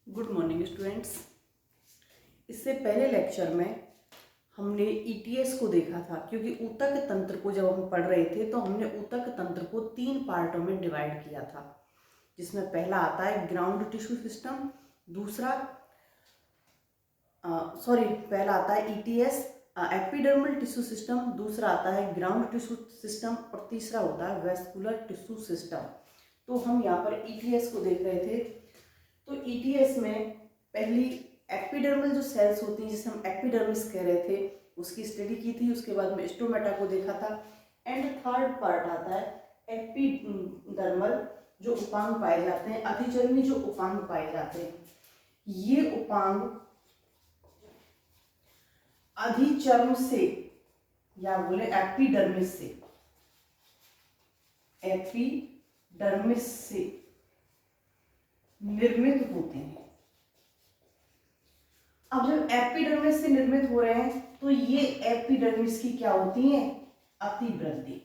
Good morning students. इससे पहले lecture में हमने ईटीएस को देखा था, क्योंकि ऊतक तंत्र को जब हम पढ़ रहे थे तो हमने ऊतक तंत्र को 3 पार्टों में डिवाइड किया था, जिसमें पहला आता है ग्राउंड टिश्यू सिस्टम, पहला आता है ईटीएस एपिडर्मल टिश्यू सिस्टम, दूसरा आता है ग्राउंड टिश्यू सिस्टम और तीसरा होता है वेस्कुलर टिश्यू सिस्टम। तो हम यहाँ पर ईटीएस को देख रहे थे। तो ईटीएस में पहली एपिडर्मल जो सेल्स होती हैं, जिसे हम एपिडर्मिस कह रहे थे, उसकी स्टडी की थी। उसके बाद में स्टोमेटा को देखा था। एंड थर्ड पार्ट आता है एपिडर्मल, जो उपांग पाए जाते हैं, अधिचर्मी जो उपांग पाए जाते हैं। ये उपांग अधिचर्म से या बोले एपिडर्मिस से निर्मित होते हैं। अब जब एपिडर्मिस से निर्मित हो रहे हैं तो ये एपिडर्मिस की क्या होती है? अतिवृद्धि।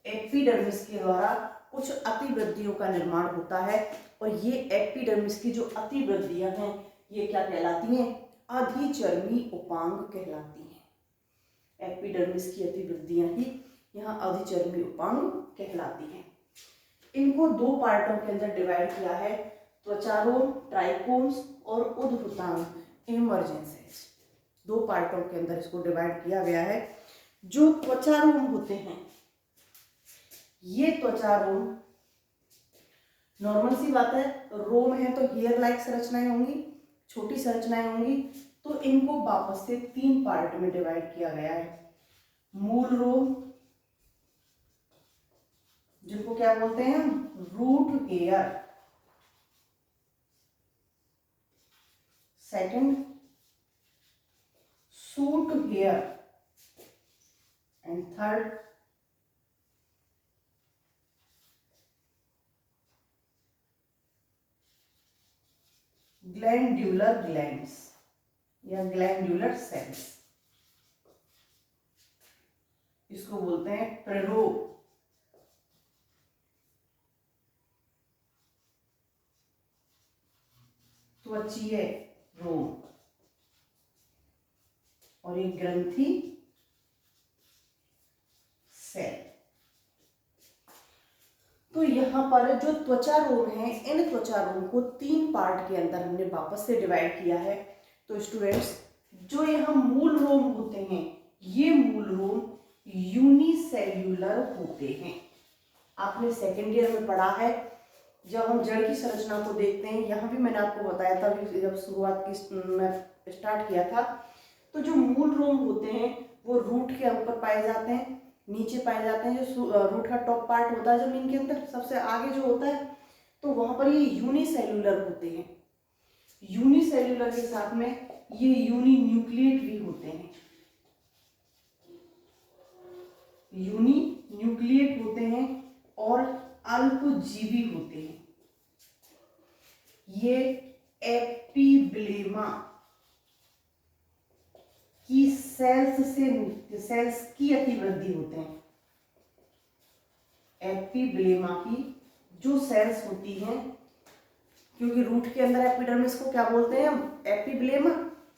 एपिडर्मिस के द्वारा कुछ अतिवृद्धियों का निर्माण होता है और ये एपिडर्मिस की जो अतिवृद्धियां हैं ये क्या कहलाती हैं? अधिचर्मी उपांग कहलाती हैं। एपिडर्मिस की अतिवृद्धियां ही यहाँ अधिचर्मी उपांग कहलाती हैं। इनको 2 पार्टों के अंदर डिवाइड किया है, त्वचारोम ट्राइकोम्स और उद्भूतांग इमर्जेंसेस। 2 पार्टों के अंदर इसको डिवाइड किया गया है। जो त्वचारोम होते हैं, ये त्वचारोम नॉर्मल सी बात है, रोम है तो हेयर लाइक संरचनाएं होंगी, छोटी संरचनाएं होंगी। तो इनको वापस से 3 पार्ट में डिवाइड किया गया है। मूल रोम, जिनको क्या बोलते हैं हम? Root hair. Second shoot hair and third glandular glands या ग्लैंड्यूलर सेल्स। इसको बोलते हैं प्रेरो त्वचीय रोम और एक ग्रंथि सेल। तो यहाँ पर जो त्वचा रोम है, इन त्वचा रोम को 3 पार्ट के अंदर हमने वापस से डिवाइड किया है। तो स्टूडेंट्स, जो यहाँ मूल रोम होते हैं, ये मूल रोम यूनिसेल्यूलर होते हैं। आपने सेकेंड ईयर में पढ़ा है, जब हम जड़ की संरचना को देखते हैं, यहाँ भी मैंने आपको बताया था, जब शुरुआत की मैं स्टार्ट किया था, तो जो मूल रोम होते हैं वो रूट के ऊपर पाए जाते हैं, नीचे पाए जाते हैं। जो रूट का टॉप पार्ट होता है जमीन के अंदर सबसे आगे जो होता है, तो वहां पर ये यूनिसेल्यूलर होते हैं। यूनिसेल्यूलर के साथ में ये यूनि न्यूक्लिएट भी होते हैं। यूनि न्यूक्लिएट होते हैं और अल्पजीवी होते हैं। ये एपिब्लेमा की सेल्स की अतिवृद्धि होते हैं। एपिब्लेमा की जो सेल्स होती हैं, क्योंकि रूट के अंदर एपिडर्मिस को क्या बोलते हैं हम? एपिब्लेमा।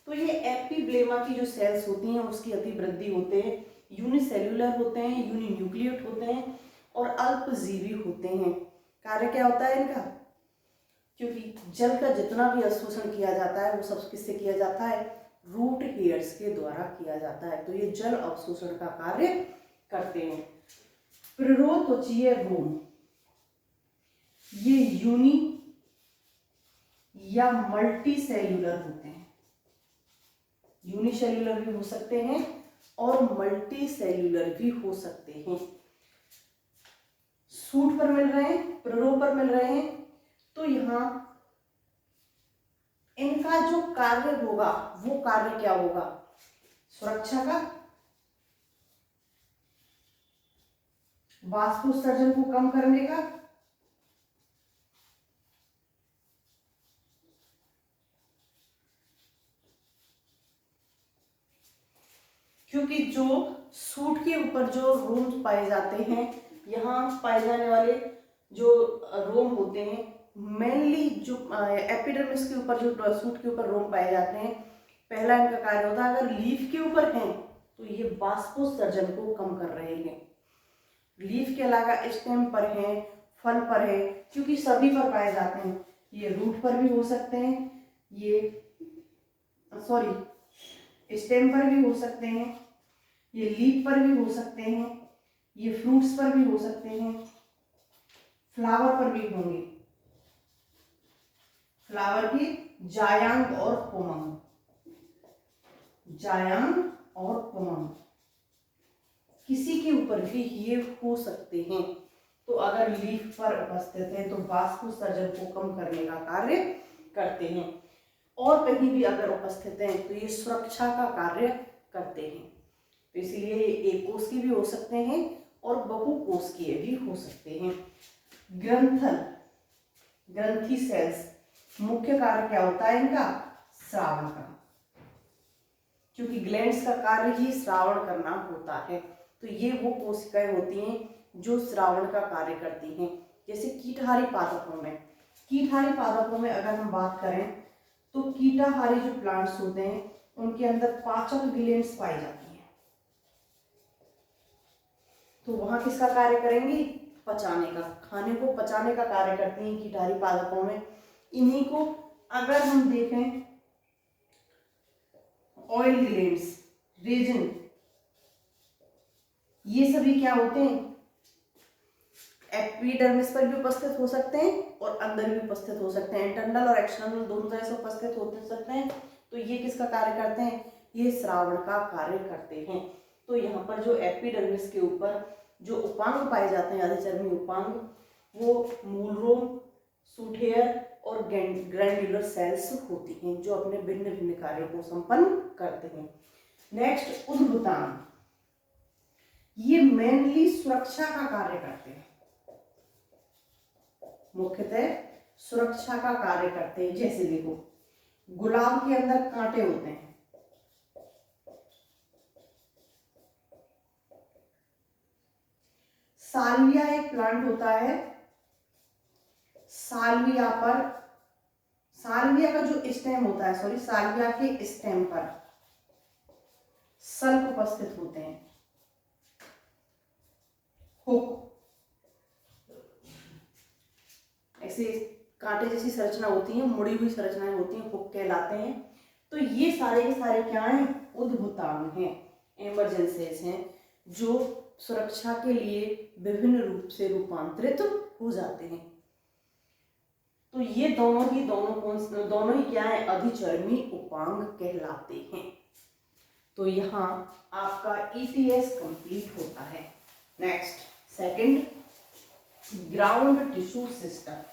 तो ये एपिब्लेमा की जो सेल्स होती हैं उसकी अतिवृद्धि होते हैं। यूनिसेल्यूलर होते हैं, यूनिन्यूक्लिएट होते हैं और अल्पजीवी होते हैं। कार्य क्या होता है इनका? क्योंकि जल का जितना भी अवशोषण किया जाता है वो सब किससे किया जाता है? रूट हेयर्स के द्वारा किया जाता है। तो ये जल अवशोषण का कार्य करते हैं। प्रेरोत्वचीय रोम, ये यूनि या मल्टी सेल्यूलर होते हैं। यूनिसेल्यूलर भी हो सकते हैं और मल्टी सेल्यूलर भी हो सकते हैं। सूट पर मिल रहे हैं, प्रेरो पर मिल रहे हैं। तो यहां इनका जो कार्य होगा वो कार्य क्या होगा? सुरक्षा का, वाष्पोत्सर्जन को कम करने का, क्योंकि जो सूट के ऊपर जो रोम पाए जाते हैं, यहाँ पाए जाने वाले जो रोम होते हैं मेनली जो एपिडर्मिस के ऊपर, जो सूट के ऊपर रोम पाए जाते हैं, पहला इनका कार्य होता है, अगर लीफ के ऊपर हैं तो ये वाष्पोत्सर्जन को कम कर रहे हैं। लीफ के अलावा स्टेम पर हैं, फल पर है, क्योंकि सभी पर पाए जाते हैं। ये रूट पर भी हो सकते हैं, ये स्टेम पर भी हो सकते हैं, ये लीफ पर भी हो सकते हैं, ये फ्रूट्स पर भी हो सकते हैं, फ्लावर पर भी होंगे। फ्लावर की जायांग और पुमंग, जायांग और पुमंग किसी के ऊपर भी ये हो सकते हैं। तो अगर लीफ पर उपस्थित है तो वाष्पोत्सर्जन को कम करने का कार्य करते हैं, और कहीं भी अगर उपस्थित हैं तो ये सुरक्षा का कार्य करते हैं। तो इसलिए ये एक कोशिकीय भी हो सकते हैं और बहुकोशिकीय भी हो सकते हैं। ग्रंथल, ग्रंथि सेल्स, मुख्य कार्य क्या होता है इनका? श्रावण का, क्योंकि ग्लैंड्स का कार्य ही श्रावण करना होता है। तो ये वो कोशिकाएं होती हैं जो श्रावण का कार्य करती हैं। जैसे कीटहारी पादपों में, कीटहारी पादपों में अगर हम बात करें तो कीटाहारी जो प्लांट्स होते हैं उनके अंदर पाचक ग्लैंड्स पाई जाती हैं। तो वहां किसका कार्य करेंगी? पचाने का, खाने को पचाने का कार्य करती हैं कीटहारी पादपों में। इन्हीं को अगर हम देखें ऑयल ग्लैंड्स, रेजिन, ये सभी क्या होते हैं? एपिडर्मिस पर भी उपस्थित हो सकते हैं और अंदर भी उपस्थित हो सकते हैं। इंटरनल और एक्सटर्नल दोनों तरह से उपस्थित हो सकते हैं। तो ये किसका कार्य करते हैं? ये श्रावण का कार्य करते हैं। तो यहाँ पर जो एपिडर्मिस के ऊपर जो उपांग पाए जाते हैं, आधिचर्मी उपांग, वो मूल रोम, सूट हेयर और ग्रैंड्युलर सेल्स होती हैं, जो अपने भिन्न भिन्न कार्यों को संपन्न करते हैं। नेक्स्ट, उद्भुतांग, ये मेनली सुरक्षा का कार्य करते हैं, मुख्यतः सुरक्षा का कार्य करते हैं। जैसे देखो, गुलाब के अंदर कांटे होते हैं, साल्विया एक प्लांट होता है, साल्विया पर, साल्विया का जो स्टेम होता है, साल्विया के स्टेम पर सल्क उपस्थित होते हैं, हुक, ऐसे कांटे जैसी संरचना होती है, मुड़ी हुई संरचनाएं होती हैं, हुक कहलाते हैं। तो ये सारे के सारे क्या हैं? उद्भुतांग हैं, इमरजेंसीज हैं, जो सुरक्षा के लिए विभिन्न रूप से रूपांतरित हो जाते हैं। तो ये दोनों ही क्या है? अधिचर्मी उपांग कहलाते हैं। तो यहाँ आपका ETS कंप्लीट होता है। Next, second, ground tissue system.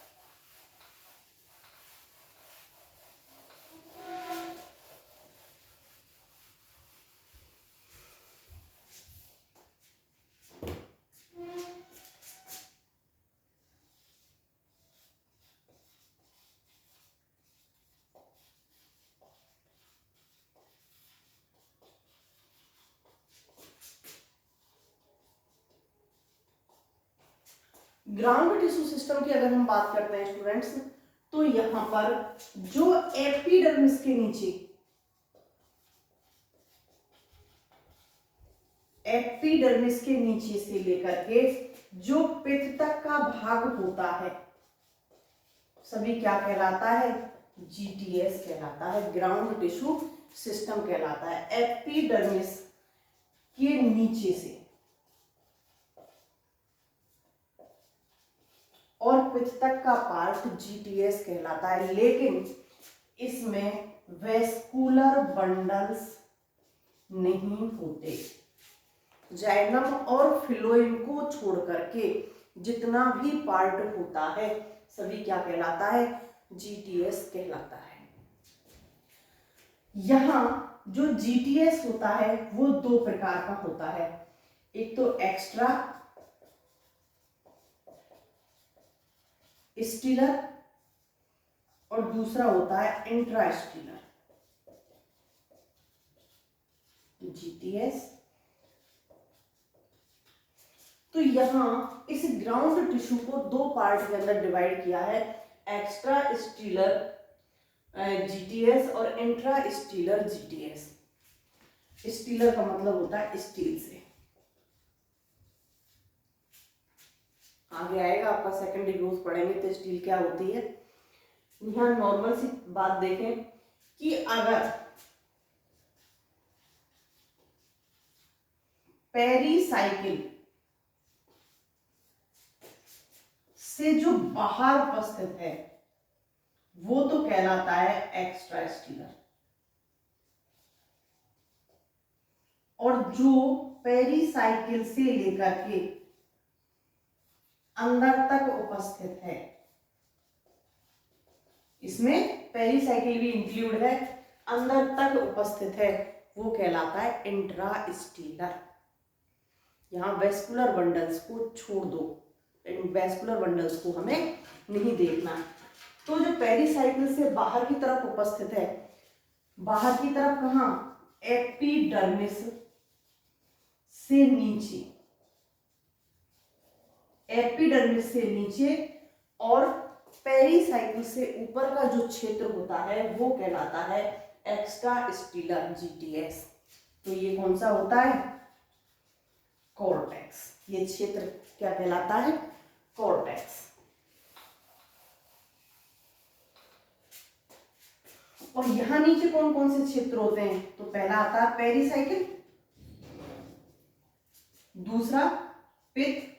Ground tissue system की अगर हम बात करते हैं स्टूडेंट्स, तो यहां पर जो एपिडर्मिस के नीचे, एपिडर्मिस के नीचे से लेकर के जो पित्त तक का भाग होता है, सभी क्या कहलाता है? GTS कहलाता है, ग्राउंड टिश्यू सिस्टम कहलाता है। एपिडर्मिस के नीचे से और पित्त तक का पार्ट GTS कहलाता है, लेकिन इसमें वेस्कुलर बंडल्स नहीं होते। जाइलम और फिलोएम को छोड़ करके जितना भी पार्ट होता है सभी क्या कहलाता है? GTS कहलाता है। यहाँ जो GTS होता है वो दो प्रकार का होता है, एक तो एक्स्ट्रा स्टीलर और दूसरा होता है इंट्रा स्टीलर GTS। तो यहां इस ग्राउंड टिश्यू को दो पार्ट के अंदर डिवाइड किया है। एक्स्ट्रा स्टीलर जीटीएस और इंट्रा स्टीलर जीटीएस। स्टीलर का मतलब होता है स्टील से। आगे आएगा आपका सेकेंडरी ग्रोथ पढ़ेंगे तो स्टील क्या होती है। यहाँ नॉर्मल सी बात देखें कि अगर पेरिसाइकिल से जो बाहर उपस्थित है वो तो कहलाता है एक्स्ट्रा स्टीलर, और जो पेरिसाइकिल से लेकर के अंदर तक उपस्थित है, इसमें पेरिसाइकिल भी इंक्लूड है, अंदर तक उपस्थित है, वो कहलाता है इंट्रा स्टीलर। यहाँ वेस्कुलर बंडल्स को छोड़ दो, वेस्कुलर बंडल्स को हमें नहीं देखना। तो जो पेरिसाइकिल से बाहर की तरफ उपस्थित है, बाहर की तरफ कहाँ, एपिडर्मिस से नीचे, एपिडर्मिस से नीचे, और पेरिसाइकिल से ऊपर का जो क्षेत्र होता है वो कहलाता है एक्स्ट्रा स्टीलर जीटीएस। तो ये कौन सा होता है, कॉर्टेक्स। ये क्षेत्र क्या कहलाता है, कॉर्टेक्स। और यहां नीचे कौन कौन से क्षेत्र होते हैं, तो पहला आता है पेरिसाइकिल, दूसरा पित्त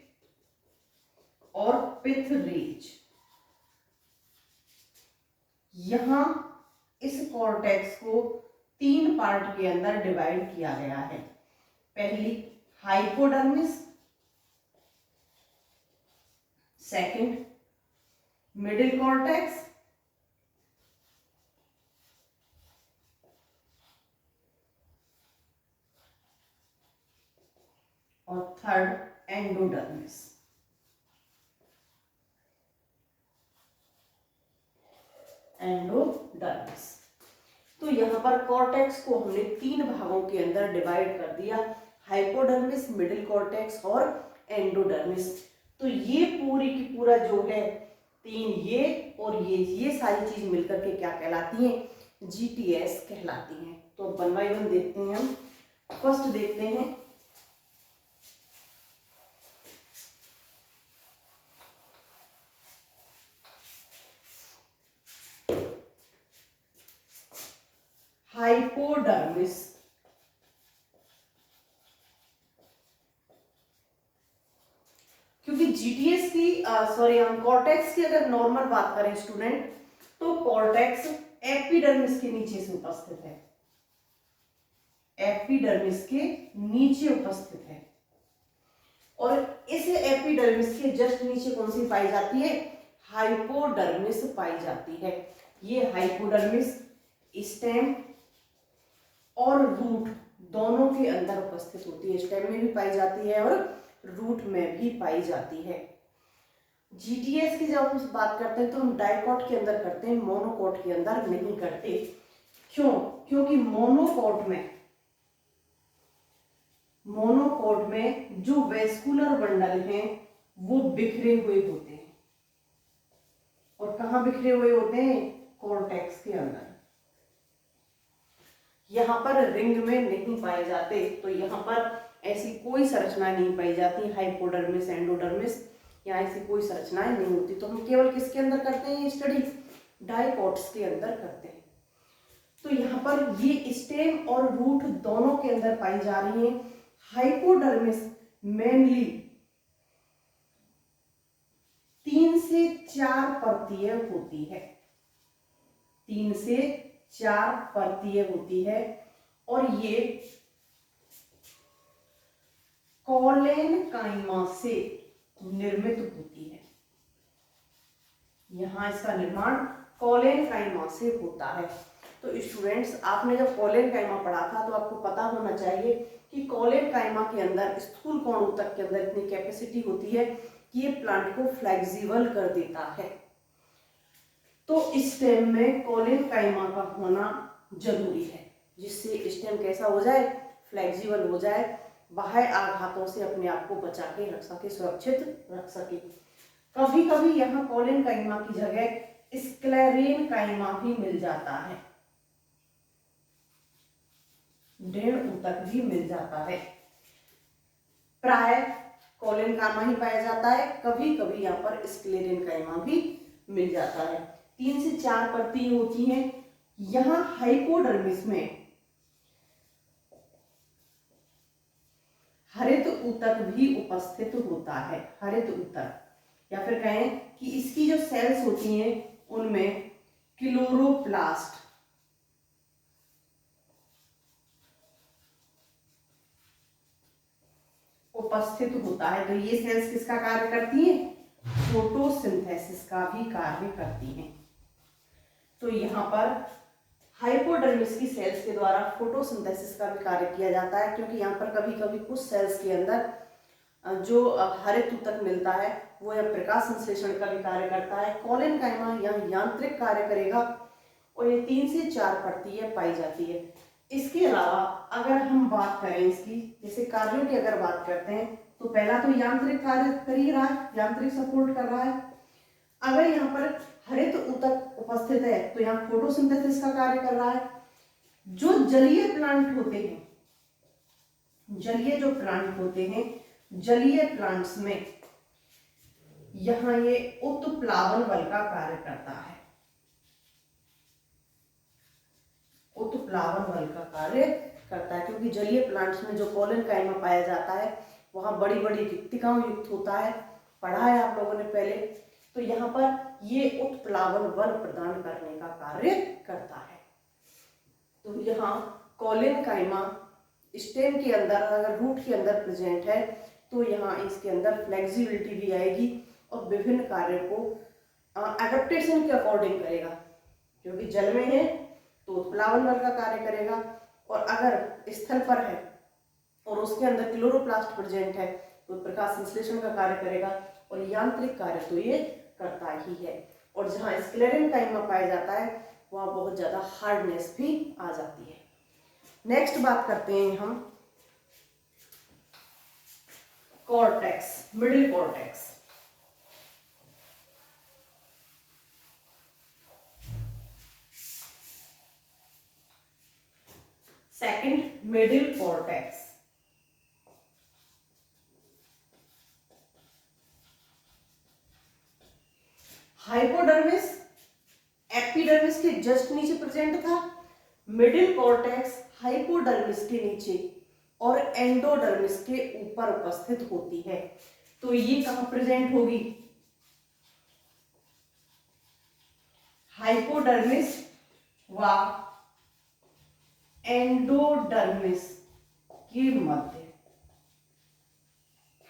और पित्त रेज। यहां इस कॉर्टेक्स को 3 पार्ट के अंदर डिवाइड किया गया है। पहली हाइपोडर्मिस, सेकंड मिडिल कॉर्टेक्स, और थर्ड एंडोडर्मिस। एंडोडर्मिस। तो यहाँ पर कॉर्टेक्स को हमने 3 भागों के अंदर डिवाइड कर दिया, हाइपोडर्मिस, मिडिल कॉर्टेक्स और एंडोडर्मिस। तो ये पूरी की पूरा जो है 3, ये और ये सारी चीज मिलकर के क्या कहलाती हैं, जीटीएस कहलाती हैं। तो 1 बाय 1 देखते हैं हम। फर्स्ट देखते हैं हाइपोडर्मिस। क्योंकि जीटीएस की हम कॉर्टेक्स की अगर नॉर्मल बात करें स्टूडेंट, तो कॉर्टेक्स एपिडर्मिस के नीचे से उपस्थित है, एपिडर्मिस के नीचे उपस्थित है। और इस एपिडर्मिस के जस्ट नीचे कौन सी पाई जाती है, हाइपोडर्मिस पाई जाती है। ये हाइपोडर्मिस स्टेम और रूट दोनों के अंदर उपस्थित होती है, स्टेम में भी पाई जाती है और रूट में भी पाई जाती है। जीटीएस की जब हम बात करते हैं तो हम डाइकॉट के अंदर करते हैं, मोनोकॉट के अंदर नहीं करते। क्यों, क्योंकि मोनोकॉट में जो वेस्कुलर बंडल हैं वो बिखरे हुए होते हैं। और कहाँ बिखरे हुए होते हैं, कॉर्टेक्स के अंदर। यहाँ पर रिंग में नहीं पाए जाते, तो यहाँ पर ऐसी कोई संरचना नहीं पाई जाती, हाइपोडर्मिस, एंडोडर्मिस, यहाँ ऐसी कोई संरचनाएं नहीं होती। तो हम केवल किसके अंदर करते हैं ये स्टडी, डाइकॉट्स के अंदर करते हैं। तो यहाँ पर ये स्टेम और रूट दोनों के अंदर पाई जा रही हैं। हाइपोडर्मिस मेनली 3 से 4 परतीय होती है, 3 से 4 परतीय होती है, और ये कोलेनकाइमा से निर्मित होती है। यहां इसका निर्माण कोलेनकाइमा से होता है। तो स्टूडेंट्स, आपने जब कोलेनकाइमा पढ़ा था तो आपको पता होना चाहिए कि कोलेनकाइमा के अंदर स्थूल कोण ऊतक के अंदर इतनी कैपेसिटी होती है कि ये प्लांट को फ्लेक्सिबल कर देता है। तो स्टेम में कोलेनकाइमा का होना जरूरी है, जिससे स्टेम कैसा हो जाए, फ्लेक्सिबल हो जाए, बाह्य आघातों से अपने आप को बचा के रख सके, सुरक्षित रख सके। कभी कभी यहाँ कोलेनकाइमा की जगह स्क्लेरेनकाइमा भी मिल जाता है, ऋण ऊतक भी मिल जाता है। प्राय कोलेनकाइमा ही पाया जाता है, कभी कभी यहाँ पर स्क्लेरेनकाइमा भी मिल जाता है। 3 से 4 परतें होती हैं। यहाँ हाइपोडर्मिस में हरित ऊतक भी उपस्थित होता है। हरित ऊतक, या फिर कहें कि इसकी जो सेल्स होती हैं उनमें क्लोरोप्लास्ट उपस्थित होता है। तो ये सेल्स किसका कार्य करती हैं? फोटोसिंथेसिस का भी कार्य करती हैं। तो यहाँ पर हाइपोडर्मिस की सेल्स के द्वारा फोटोसिंथेसिस का भी कार्य किया जाता है, क्योंकि यहाँ पर कभी कभी कुछ सेल्स के अंदर जो हरित ऊतक मिलता है वो यह प्रकाश संश्लेषण का भी कार्य करता है। कोलेनकाइमा यहाँ यांत्रिक कार्य करेगा और ये 3 से 4 परतें पाई जाती है। इसके अलावा अगर हम बात करें इसकी जैसे कार्यों की अगर बात करते हैं तो पहला तो यांत्रिक कार्य कर ही रहा है, यांत्रिक सपोर्ट कर रहा है। अगर यहाँ पर हरित ऊतक उपस्थित है तो यहाँ फोटोसिंथेसिस का कार्य कर रहा है। जो जलीय प्लांट होते हैं, जलीय जो प्लांट होते हैं, जलीय प्लांट्स में यहाँ ये उत्प्लावन बल का कार्य करता है। उत्प्लावन बल का कार्य करता है, क्योंकि जलीय प्लांट्स में जो कोलेनकाइमा पाया जाता है वहां बड़ी बड़ी रिक्तिकाओं युक्त होता है, पढ़ा है आप लोगों ने पहले। तो यहाँ पर ये उत्प्लावन बल प्रदान करने का कार्य करता है। तो यहाँ कोलेनकाइमा स्टेम के अंदर अगर रूट के अंदर प्रेजेंट है तो यहाँ इसके अंदर फ्लेक्सिबिलिटी भी आएगी और विभिन्न कार्यों को एडेप्टेशन के अकॉर्डिंग करेगा। क्योंकि जल में है तो उत्प्लावन बल का कार्य करेगा, और अगर स्थल पर है और उसके अंदर क्लोरोप्लास्ट प्रेजेंट है तो प्रकाश संश्लेषण का कार्य करेगा, और यांत्रिक कार्य तो ये करता ही है। और जहाँ स्क्लेरेनकाइमा पाया जाता है वहाँ बहुत ज्यादा हार्डनेस भी आ जाती है। नेक्स्ट बात करते हैं हम cortex, middle cortex. Second, middle cortex. Hypodermis epidermis के जस्ट नीचे प्रेजेंट था। मिडिल कॉर्टेक्स हाइपोडर्मिस के नीचे और एंडोडर्मिस के ऊपर उपस्थित होती है। तो ये कहां प्रेजेंट होगी? हाइपोडर्मिस व एंडोडर्मिस के मध्य।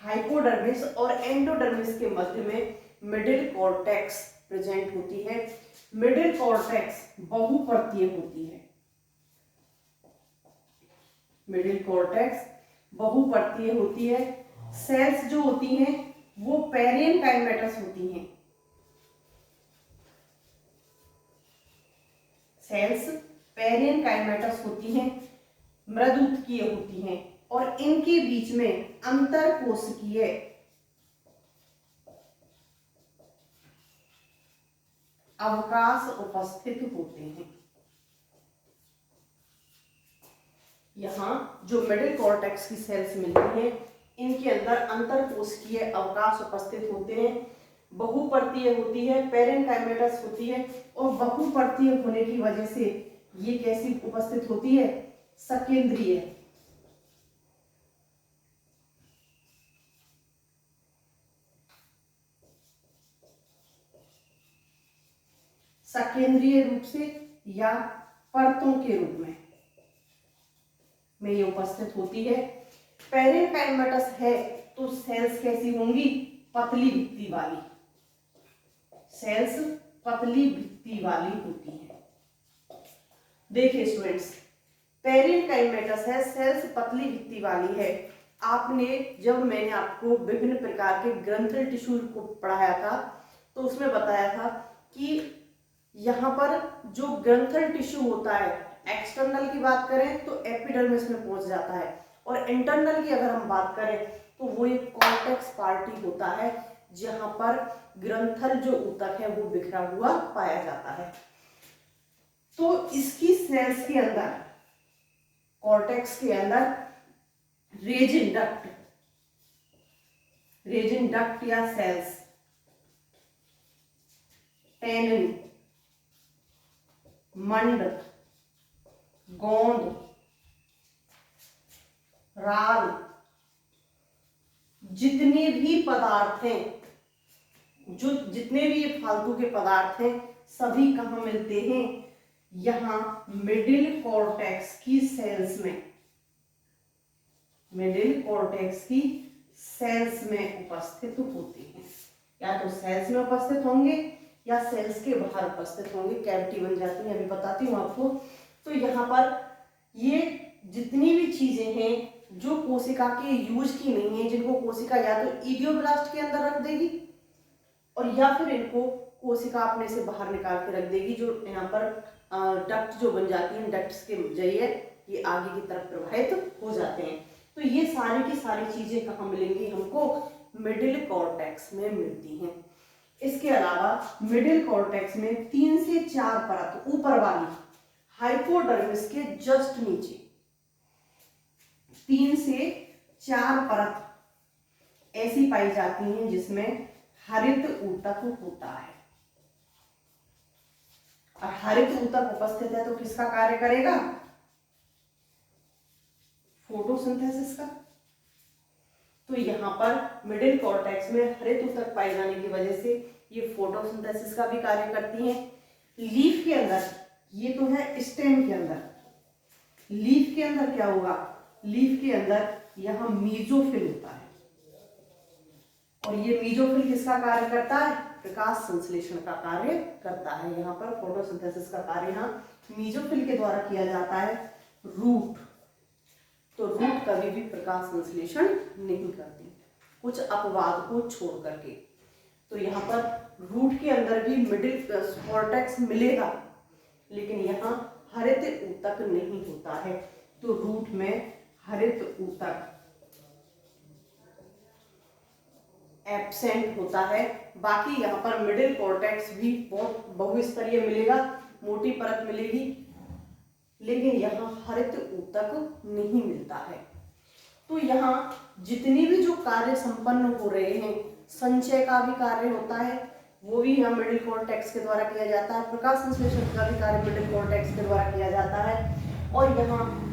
हाइपोडर्मिस और एंडोडर्मिस के मध्य में मिडिल कॉर्टेक्स प्रेजेंट होती है। मिडिल कॉर्टेक्स बहुपर्तीय होती है। मिडिल कॉर्टेक्स बहुपर्तीय होती है। सेल्स जो होती हैं वो पेरेनकाइमेटस होती हैं। सेल्स पेरेनकाइमेटस होती हैं, मृदुतकीय होती हैं, और इनके बीच में अंतरकोशिकीय अवकाश उपस्थित होते हैं। यहाँ जो मिडिल कॉर्टेक्स की सेल्स मिलती हैं इनके अंदर अंतरकोशिकीय अवकाश उपस्थित होते हैं, बहुपर्तीय होती है, पेरेनकाइमेटस होती है, और बहुपर्तीय होने की वजह से ये कैसी उपस्थित होती है? सकेंद्रीय। सकेंद्रीय रूप से या परतों के रूप में ये उपस्थित होती है। पेरेनकाइमेटस है तो सेल्स कैसी होंगी? पतली भित्ति वाली। सेल्स पतली भित्ति वाली होती है। देखिए स्टूडेंट्स, पेरेनकाइमेटस है, सेल्स पतली भित्ति वाली है। आपने जब मैंने आपको विभिन्न प्रकार के ग्रंथल टिश्यू को पढ़ाया था तो उसमें बताया था कि यहाँ पर जो ग्रंथल टिश्यू होता है, एक्सटर्नल की बात करें तो एपिडर्मिस में पहुंच जाता है, और इंटरनल की अगर हम बात करें तो वो एक कॉर्टेक्स पार्ट ही होता है जहां पर ग्रंथल जो ऊतक है वो बिखरा हुआ पाया जाता है। तो इसकी सेल्स के अंदर, कॉर्टेक्स के अंदर रेजिन डक्ट या सेल्स, टेनिन, मंड, गोंद, राल, जितने भी पदार्थ हैं, जितने भी ये फालतू के पदार्थ हैं, सभी कहाँ मिलते हैं? यहां मिडिल कॉर्टेक्स की सेल्स में, मिडिल कॉर्टेक्स की सेल्स में उपस्थित होते हैं। या तो सेल्स में उपस्थित होंगे या सेल्स के बाहर उपस्थित होंगे, कैविटी बन जाती है, अभी बताती हूँ आपको। तो यहाँ पर ये जितनी भी चीजें हैं जो कोशिका के यूज की नहीं है, जिनको कोशिका या तो इडियोब्लास्ट के अंदर रख देगी और या फिर इनको कोशिका अपने से बाहर निकाल के रख देगी, जो यहाँ पर डक्ट जो बन जाती हैं, डक्ट्स के जरिए ये आगे की तरफ प्रवाहित हो जाते हैं। तो ये सारी की सारी चीजें कहाँ मिलेंगी हमको? मिडिल कॉर्टेक्स में मिलती हैं। इसके अलावा मिडिल कॉर्टेक्स में 3 से 4 परत, ऊपर वाली हाइपोडर्मिस के जस्ट नीचे 3 से 4 परत ऐसी पाई जाती हैं जिसमें हरित ऊतक होता है। और हरित ऊतक उपस्थित है तो किसका कार्य करेगा? फोटोसिंथेसिस का। तो यहाँ पर मिडिल कॉर्टेक्स में हरित ऊतक पाए जाने की वजह से ये फोटोसिंथेसिस का भी कार्य करती हैं। लीफ के अंदर, ये तो है स्टेम के अंदर, लीफ के अंदर क्या होगा? लीफ के अंदर यहाँ मीजोफिल होता है और ये मीजोफिल किसका कार्य करता है? प्रकाश संश्लेषण का कार्य करता है। यहाँ पर फोटोसिंथेसिस का कार्य यहाँ मीजोफिल के द्वारा किया जाता है। रूट, तो रूट कभी भी प्रकाश संश्लेषण नहीं करती, कुछ अपवाद को छोड़ करके। तो यहाँ पर रूट के अंदर भी मिडिल कॉर्टेक्स मिलेगा, लेकिन यहाँ हरित ऊतक नहीं होता है। तो रूट में हरित ऊतक एब्सेंट होता है। बाकी यहाँ पर मिडिल कॉर्टेक्स भी बहुत बहुस्तरीय मिलेगा, मोटी परत मिलेगी, लेकिन यहाँ हरित ऊतक नहीं मिलता है। तो यहाँ जितनी भी जो कार्य संपन्न हो रहे हैं, संचय का भी कार्य होता है, वो भी यहाँ मिडिल कॉर्टेक्स के द्वारा किया जाता है। प्रकाश संश्लेषण का भी कार्य मिडिल कॉर्टेक्स के द्वारा किया जाता है। और यहाँ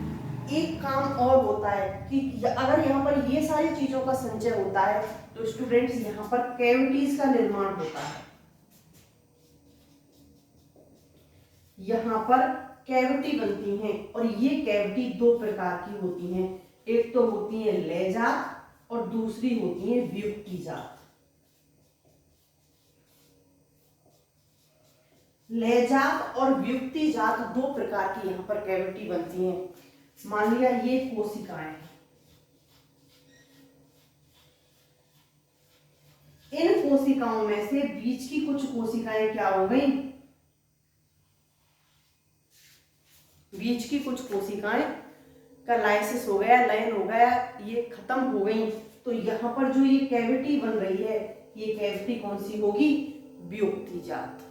एक काम और होता है कि अगर यहाँ पर ये सारी चीजों का संचय होता है तो स्टूडेंट्स यहाँ पर कैविटीज का निर्माण होता है। यहाँ पर कैविटी बनती हैं और ये कैविटी 2 प्रकार की होती हैं। एक तो होती है लय जात और दूसरी होती है व्युत्पत्ति जात। लय जात और व्युत्पत्ति जात 2 प्रकार की यहाँ पर कैविटी बनती हैं। मान लिया ये कोशिकाएं हैं, इन कोशिकाओं में से बीच की कुछ कोशिकाएं क्या हो गई? बीच की कुछ कोशिकाएं का लाइसिस हो गया, लयन हो गया, ये खत्म हो गई। तो यहाँ पर जो ये कैविटी बन रही है, ये कैविटी कौन सी होगी? व्युत्पत्ति जात।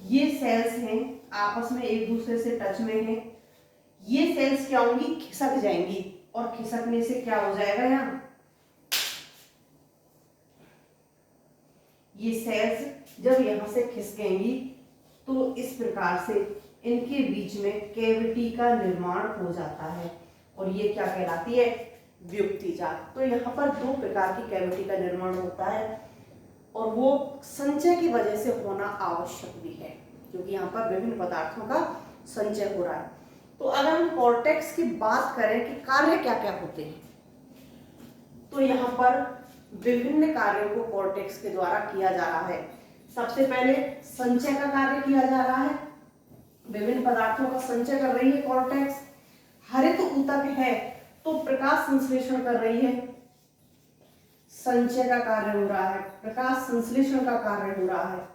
ये सेल्स हैं, आपस में एक दूसरे से टच में हैं। ये सेल्स क्या होंगी? खिसक जाएंगी और खिसकने से क्या हो जाएगा? यहाँ ये सेल्स जब यहाँ से खिसकेंगी तो इस प्रकार से इनके बीच में कैविटी का निर्माण हो जाता है और ये क्या कहलाती है? व्युत्पत्ति जात। तो यहाँ पर 2 प्रकार की कैविटी का निर्माण होता है और वो संचय की वजह से होना आवश्यक भी है, क्योंकि यहाँ पर विभिन्न पदार्थों का संचय हो रहा है। तो अगर हम कॉर्टेक्स की बात करें कि कार्य क्या क्या होते हैं, तो यहाँ पर विभिन्न कार्यों को कॉर्टेक्स के द्वारा किया जा रहा है। सबसे पहले संचय का कार्य किया जा रहा है, विभिन्न पदार्थों का संचय कर रही है कॉर्टेक्स। हरित ऊतक है तो प्रकाश संश्लेषण कर रही है, संचय का कार्य हो रहा है, प्रकाश संश्लेषण का कार्य हो रहा है।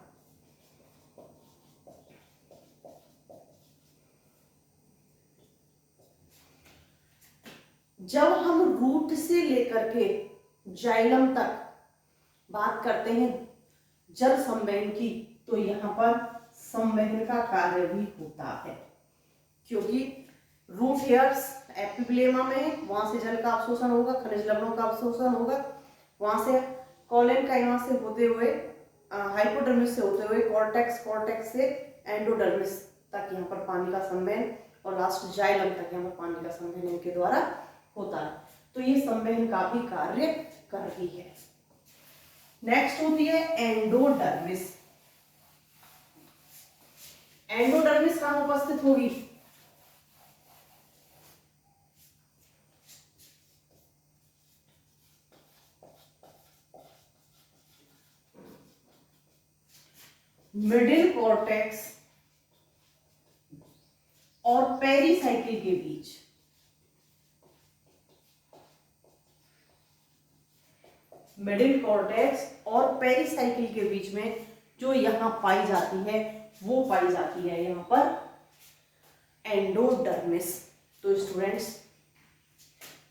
जब हम रूट से लेकर के जाइलम तक बात करते हैं जल संवहन की, तो यहाँ पर संवहन का कार्य भी होता है, क्योंकि रूट हेयर्स एपिब्लेमा में, वहां से जल का अवशोषण होगा, खनिज लवणों का अवशोषण होगा, वहां से कॉलन काइमा से होते हुए, हाइपोडर्मिस से होते हुए कॉर्टेक्स, कॉर्टेक्स से एंडोडर्मिस तक यहाँ पर पानी का संवहन, और लास्ट जाइलम तक यहाँ पर पानी का संवहन इनके द्वारा होता है। तो ये संवहन का भी कार्य कर रही है। नेक्स्ट होती है एंडोडर्मिस। एंडोडर्मिस कहां उपस्थित होगी? मिडिल कॉर्टेक्स और पेरीसाइकिल के बीच। मिडिल कॉर्टेक्स और पेरीसाइकिल के बीच में जो यहां पाई जाती है, वो पाई जाती है यहां पर एंडोडर्मिस। तो स्टूडेंट्स,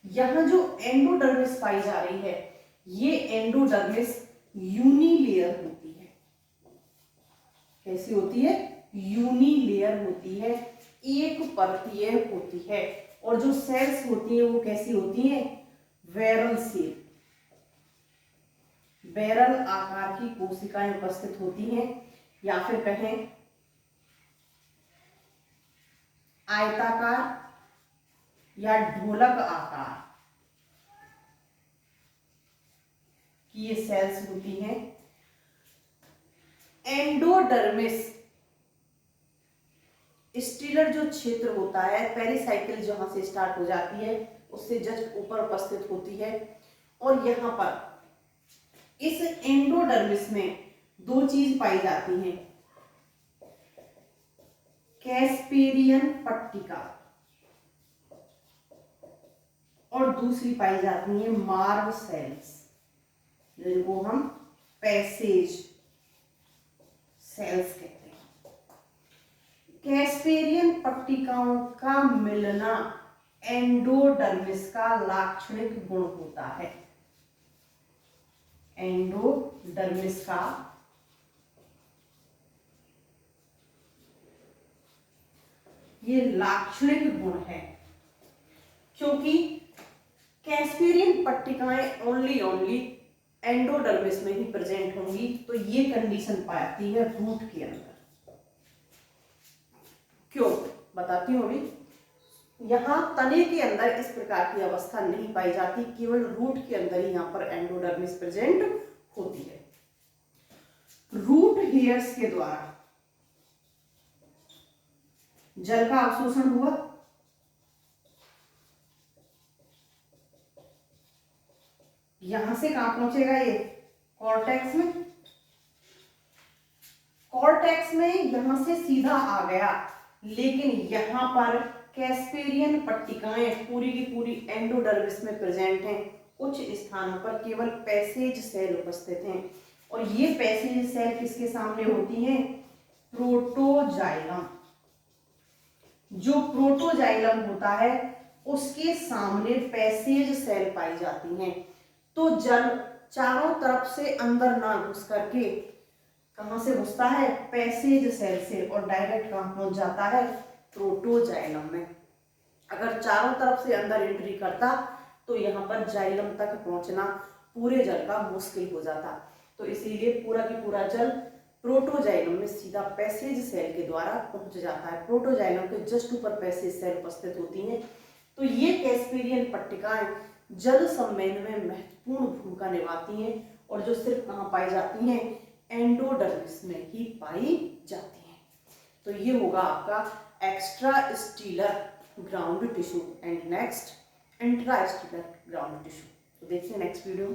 यहां जो एंडोडर्मिस पाई जा रही है, ये एंडोडर्मिस यूनिलेयर होती है। कैसी होती है? यूनिलेयर होती है, एक परतीय होती है, और जो सेल्स होती है वो कैसी होती है? बैरल शेप, बैरल आकार की कोशिकाएं उपस्थित होती हैं, या फिर कहें आयताकार या ढोलक आकार की ये सेल्स होती हैं। एंडोडर्मिस स्टीलर जो क्षेत्र होता है, पेरीसाइकिल जहां से स्टार्ट हो जाती है उससे जस्ट ऊपर उपस्थित होती है, और यहां पर इस एंडोडर्मिस में दो चीज पाई जाती हैं, कैस्पेरियन पट्टिका और दूसरी पाई जाती है मार्व सेल्स, जिनको हम पैसेज सेल्स कहते हैं। कैस्पेरियन पट्टिकाओं का मिलना एंडोडर्मिस का लाक्षणिक गुण होता है। एंडोडर्मिस का ये लाक्षणिक गुण है, क्योंकि कैस्पेरियन पट्टिकाएं ओनली एंडोडर्मिस में ही प्रेजेंट होंगी। तो ये कंडीशन पाती है रूट के अंदर। क्यों? बताती हूं अभी। यहां तने के अंदर इस प्रकार की अवस्था नहीं पाई जाती, केवल रूट के अंदर ही यहां पर एंडोडर्मिस प्रेजेंट होती है। रूट हेयर्स के द्वारा जल का अवशोषण हुआ, यहां से कहां पहुंचेगा? ये कॉर्टेक्स में। कॉर्टेक्स में यहां से सीधा आ गया, लेकिन यहां पर कैस्पेरियन पट्टिकाएं पूरी की पूरी एंडोडर्मिस में प्रेजेंट हैं। कुछ स्थानों पर केवल पैसेज सेल उपस्थित हैं, और ये पैसेज सेल किसके सामने होती हैं? प्रोटोजाइलम। जो प्रोटोजाइलम होता है उसके सामने पैसेज सेल पाई जाती हैं। तो जल चारों तरफ से अंदर ना घुस करके कहां से घुसता है? पैसेज सेल से, और डायरेक्ट कहां पहुंच जाता है? प्रोटोजाइलम में। अगर चारों तरफ से अंदर एंट्री करता तो यहां पर जाइलम तक पहुंचना पूरे जल का मुश्किल हो जाता। तो इसीलिए पूरा की पूरा जल प्रोटोजाइलम में सीधा पैसेज सेल के द्वारा पहुंच जाता है। प्रोटोजाइलम के जस्ट ऊपर पैसेज सेल उपस्थित होती हैं। तो ये कैस्पेरियन पट्टिकाएं जल संवहन में महत्वपूर्ण भूमिका निभाती हैं, और जो सिर्फ कहां पाई जाती हैं? एंडोडर्मिस में ही पाई जाती हैं। तो ये होगा आपका extra stealer ground tissue, and next intra stealer ground tissue. तो देखिए नेक्स्ट वीडियो।